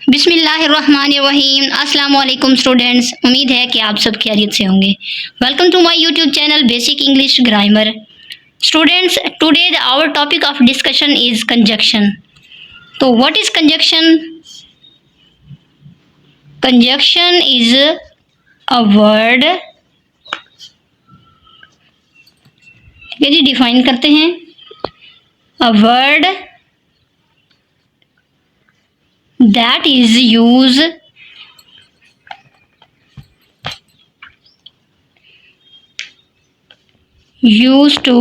बिस्मिल्लाहिर्रहमानिर्रहीम। अस्सलाम वालेकुम स्टूडेंट्स, उम्मीद है कि आप सब खैरियत से होंगे। Welcome to my YouTube channel basic English grammar. Students, today our topic of discussion is conjunction. तो what is conjunction? Conjunction is a word, ठीक है जी, डिफाइन करते हैं। A word that is used to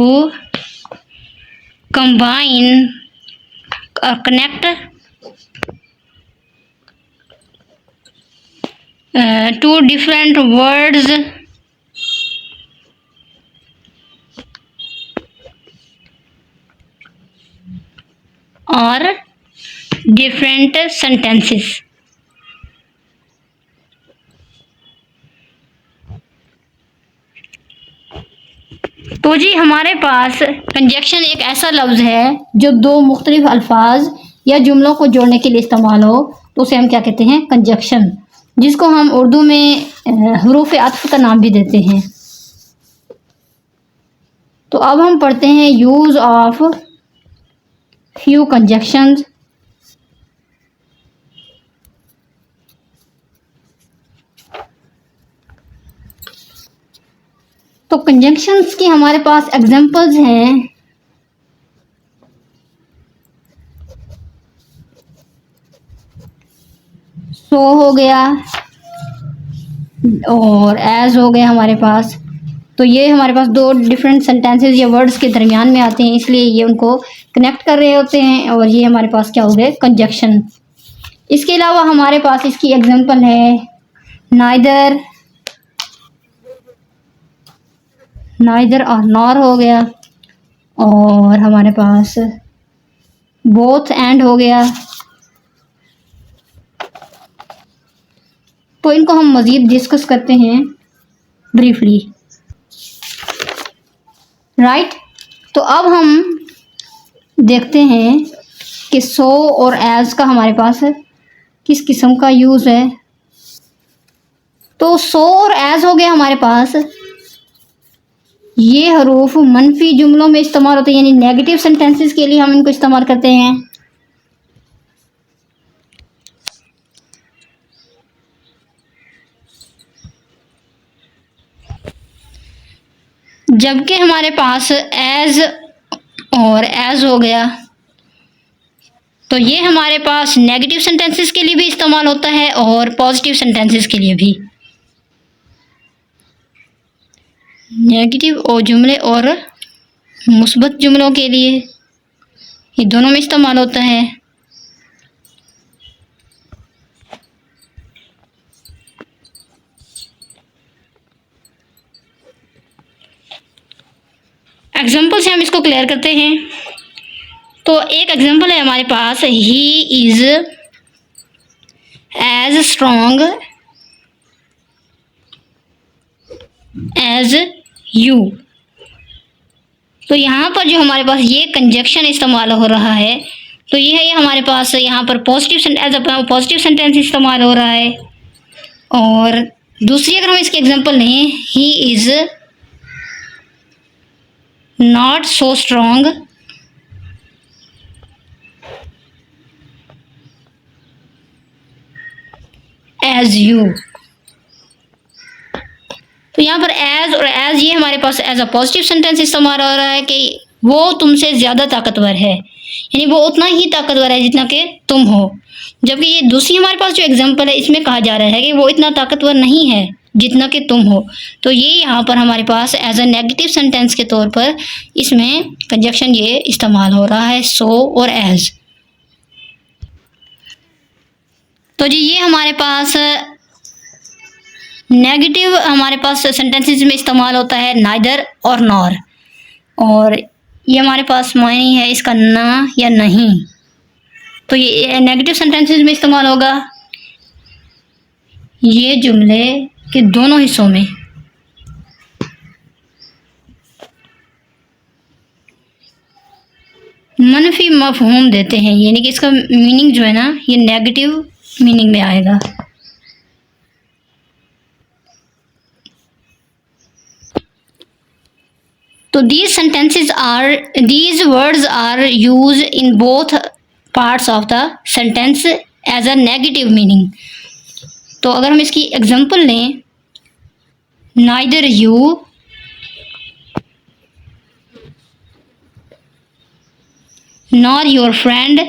combine or connect two different words or different sentences। तो जी हमारे पास conjunction एक ऐसा लफ्ज़ है जो दो मुख्तलिफ अल्फाज या जुमलों को जोड़ने के लिए इस्तेमाल हो, तो उसे हम क्या कहते हैं? कंजक्शन, जिसको हम उर्दू में हरूफ अत्फ का नाम भी देते हैं। तो अब हम पढ़ते हैं यूज़ ऑफ फ्यू कंजक्शंस। तो कंजंक्शंस की हमारे पास एग्जांपल्स हैं। सो हो गया और एज हो गया हमारे पास। तो ये हमारे पास दो डिफरेंट सेंटेंसेस या वर्ड्स के दरमियान में आते हैं, इसलिए ये उनको कनेक्ट कर रहे होते हैं और ये हमारे पास क्या हो गए? कंजंक्शन। इसके अलावा हमारे पास इसकी एग्जांपल है नाइदर, नाइदर और नॉर हो गया, और हमारे पास बोथ एंड हो गया। तो इनको हम मज़ीद डिस्कस करते हैं ब्रीफली, राइट। तो अब हम देखते हैं कि सो और एज का हमारे पास किस किस्म का यूज़ है। तो सो और एज हो गया हमारे पास, ये हरूफ मनफी जुमलों में इस्तेमाल होते हैं, यानी नेगेटिव सेंटेंसेस के लिए हम इनको इस्तेमाल करते हैं। जबकि हमारे पास एज और एज हो गया, तो ये हमारे पास नेगेटिव सेंटेंसेस के लिए भी इस्तेमाल होता है और पॉजिटिव सेंटेंसेस के लिए भी। नेगेटिव और जुमले और मुस्बत जुमलों के लिए ये दोनों में इस्तेमाल होता है। एग्जाम्पल से हम इसको क्लियर करते हैं। तो एक एग्जाम्पल है हमारे पास, he is as strong as you. तो यहाँ पर जो हमारे पास ये कंजक्शन इस्तेमाल हो रहा है, तो ये है ये हमारे पास यहाँ पर positive as a positive sentence इस्तेमाल हो रहा है। और दूसरी अगर हम इसकी एग्जांपल लें, he is not so strong as you. तो यहाँ पर एज और एज ये हमारे पास एज अ पॉजिटिव सेंटेंस इस्तेमाल हो रहा है कि वो तुमसे ज़्यादा ताकतवर है, यानी वो उतना ही ताकतवर है जितना कि तुम हो। जबकि ये दूसरी हमारे पास जो एग्जांपल है, इसमें कहा जा रहा है कि वो इतना ताकतवर नहीं है जितना कि तुम हो। तो ये यहाँ पर हमारे पास एज अ नेगेटिव सेंटेंस के तौर पर इसमें कंजक्शन ये इस्तेमाल हो रहा है, सो और एज। तो जी ये हमारे पास नेगेटिव हमारे पास सेंटेंसेस में इस्तेमाल होता है नाइदर और नॉर, और ये हमारे पास मायने है इसका ना या नहीं। तो ये नेगेटिव सेंटेंसेस में इस्तेमाल होगा ये जुमले के दोनों हिस्सों में। मनफी मफहूम देते हैं, यानी कि इसका मीनिंग जो है ना, ये नेगेटिव मीनिंग में आएगा। तो these words are used in both parts of the sentence as a negative meaning। तो अगर हम इसकी एग्जांपल लें, neither you nor your friend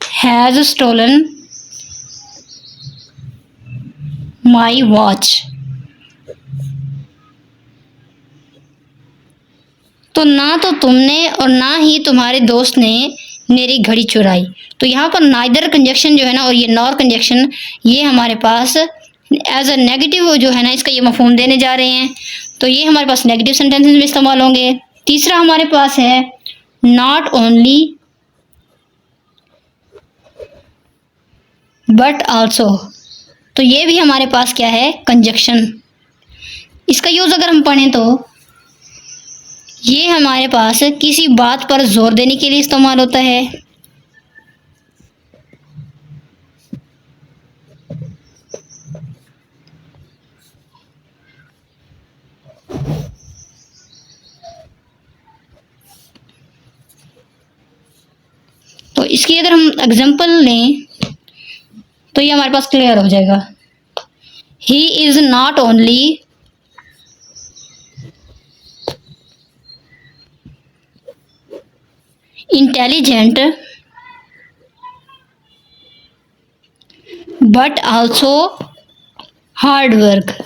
has stolen my watch। तो ना तो तुमने और ना ही तुम्हारे दोस्त ने मेरी घड़ी चुराई। तो यहाँ पर नाइदर कंजक्शन जो है ना और ये नॉर कंजक्शन, ये हमारे पास एज अ नेगेटिव जो है ना इसका ये मफहूम देने जा रहे हैं। तो ये हमारे पास नेगेटिव सेंटेंसेस में इस्तेमाल होंगे। तीसरा हमारे पास है नॉट ओनली बट आल्सो। तो ये भी हमारे पास क्या है, कंजक्शन। इसका यूज़ अगर हम पढ़ें तो ये हमारे पास किसी बात पर जोर देने के लिए इस्तेमाल होता है। तो इसकी अगर हम एग्जांपल लें तो ये हमारे पास क्लियर हो जाएगा। He is not only intelligent but also hard work.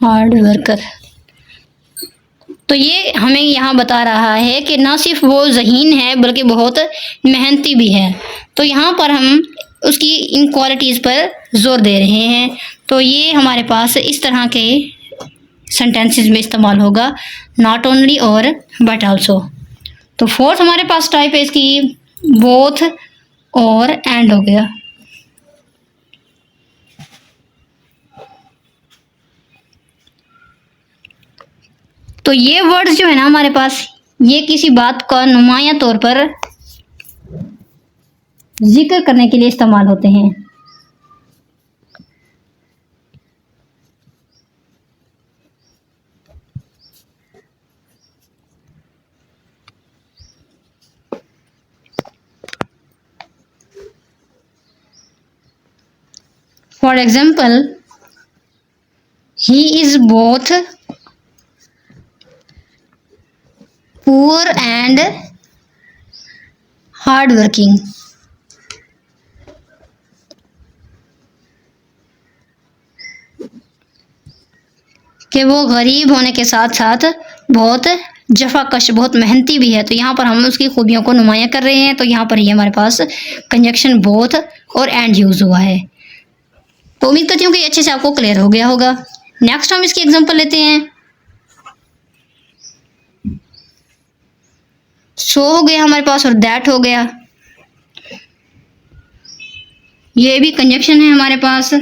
Hard worker. तो ये हमें यहाँ बता रहा है कि ना सिर्फ वो ज़हीन है बल्कि बहुत मेहनती भी है। तो यहाँ पर हम उसकी इन क्वालिटीज़ पर जोर दे रहे हैं। तो ये हमारे पास इस तरह के सेंटेंसेस में इस्तेमाल होगा, नॉट ओनली और बट आल्सो। तो फोर्थ हमारे पास टाइप है इसकी बोथ और एंड हो गया। तो ये वर्ड्स जो है ना हमारे पास, ये किसी बात का नुमायां तौर पर जिक्र करने के लिए इस्तेमाल होते हैं। For example, he is both poor and hard working। कि वो गरीब होने के साथ साथ बहुत जफाकश, बहुत मेहनती भी है। तो यहाँ पर हम उसकी खूबियों को नुमायां कर रहे हैं। तो यहाँ पर ये हमारे पास कंजक्शन बोथ और एंड यूज हुआ है। तो उम्मीद करती हूँ कि अच्छे से आपको क्लियर हो गया होगा। नेक्स्ट हम इसकी एग्जांपल लेते हैं। सो हो गया हमारे पास और दैट हो गया। ये भी कंजक्शन है हमारे पास।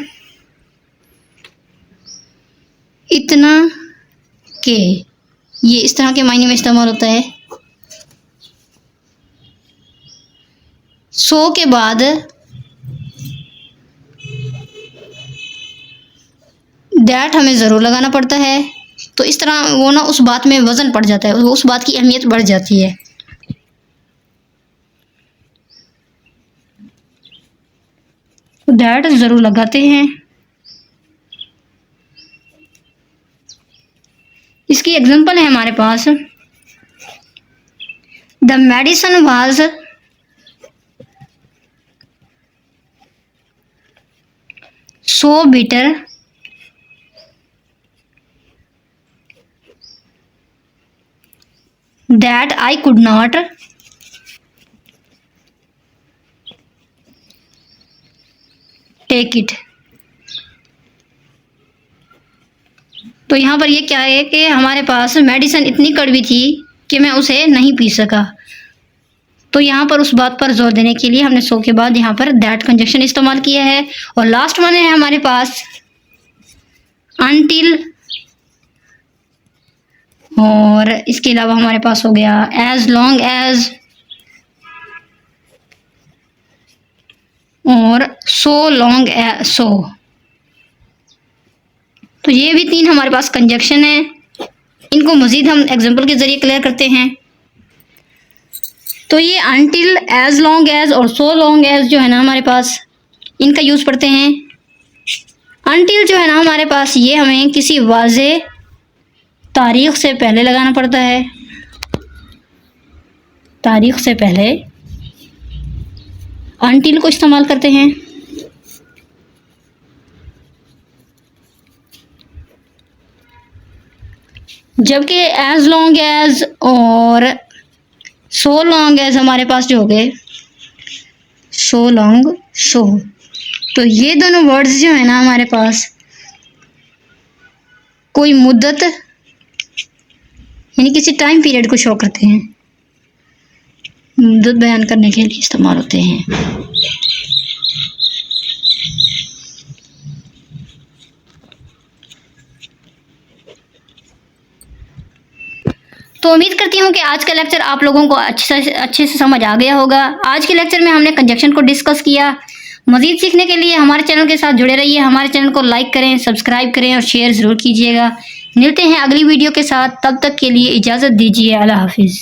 इतना के, ये इस तरह के मायने में इस्तेमाल होता है। सो के बाद दैट हमें ज़रूर लगाना पड़ता है। तो इस तरह वो ना उस बात में वज़न पड़ जाता है, उस बात की अहमियत बढ़ जाती है। दैट ज़रूर लगाते हैं। इसकी एग्जांपल है हमारे पास, the medicine was so bitter that I could not take it. तो यहाँ पर ये क्या है कि हमारे पास मेडिसिन इतनी कड़वी थी कि मैं उसे नहीं पी सका। तो यहाँ पर उस बात पर जोर देने के लिए हमने सो के बाद यहाँ पर दैट कंजक्शन इस्तेमाल किया है। और लास्ट वन है हमारे पास अनटिल, और इसके अलावा हमारे पास हो गया एज लॉन्ग एज और सो लॉन्ग एज सो। तो ये भी 3 हमारे पास कंजक्शन है। इनको मज़ीद हम एग्जांपल के ज़रिए क्लियर करते हैं। तो ये अनटिल, एज लॉन्ग एज और सो लॉन्ग एज जो है ना हमारे पास, इनका यूज़ पढ़ते हैं। अनटिल जो है ना हमारे पास, ये हमें किसी वाज़े तारीख़ से पहले लगाना पड़ता है, तारीख़ से पहले अनटिल को इस्तेमाल करते हैं। जबकि एज लॉन्ग एज और सो लॉन्ग एज हमारे पास जो हो गए सो लॉन्ग शो। तो ये दोनों वर्ड्स जो है ना हमारे पास कोई मुद्दत यानी किसी टाइम पीरियड को शो करते हैं, मुद्दत बयान करने के लिए इस्तेमाल होते हैं। तो उम्मीद करती हूँ कि आज का लेक्चर आप लोगों को अच्छे से समझ आ गया होगा। आज के लेक्चर में हमने कंजक्शन को डिस्कस किया। मज़ीद सीखने के लिए हमारे चैनल के साथ जुड़े रहिए। हमारे चैनल को लाइक करें, सब्सक्राइब करें और शेयर ज़रूर कीजिएगा। मिलते हैं अगली वीडियो के साथ, तब तक के लिए इजाज़त दीजिए। अल्लाह हाफिज़।